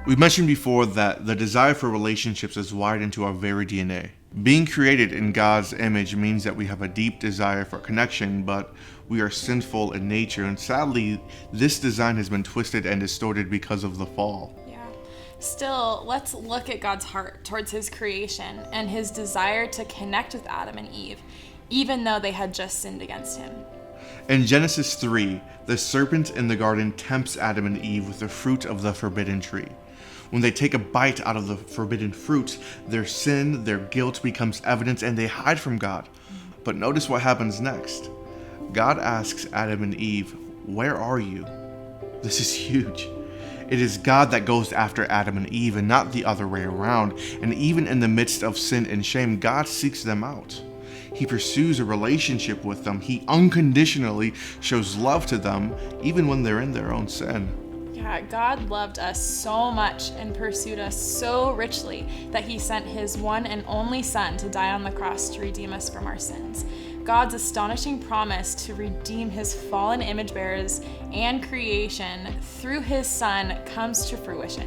We mentioned before that the desire for relationships is wired into our very DNA. Being created in God's image means that we have a deep desire for connection, but we are sinful in nature, and sadly, this design has been twisted and distorted because of the fall. Yeah. Still, let's look at God's heart towards his creation and his desire to connect with Adam and Eve, even though they had just sinned against him. In Genesis 3, the serpent in the garden tempts Adam and Eve with the fruit of the forbidden tree. When they take a bite out of the forbidden fruit, their sin, their guilt becomes evident, and they hide from God. But notice what happens next. God asks Adam and Eve, "Where are you?" This is huge. It is God that goes after Adam and Eve and not the other way around. And even in the midst of sin and shame, God seeks them out. He pursues a relationship with them. He unconditionally shows love to them, even when they're in their own sin. Yeah, God loved us so much and pursued us so richly that he sent his one and only Son to die on the cross to redeem us from our sins. God's astonishing promise to redeem his fallen image bearers and creation through his Son comes to fruition.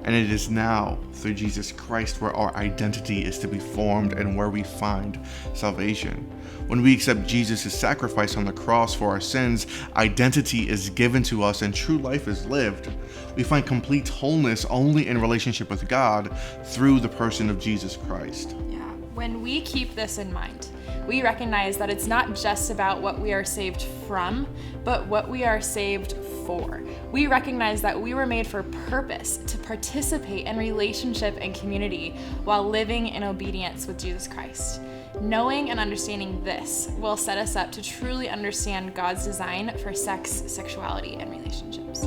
And it is now, through Jesus Christ, where our identity is to be formed and where we find salvation. When we accept Jesus' sacrifice on the cross for our sins, identity is given to us and true life is lived. We find complete wholeness only in relationship with God through the person of Jesus Christ. Yeah, when we keep this in mind, we recognize that it's not just about what we are saved from, but what we are saved for. We recognize that we were made for purpose, to participate in relationship and community while living in obedience with Jesus Christ. Knowing and understanding this will set us up to truly understand God's design for sex, sexuality, and relationships.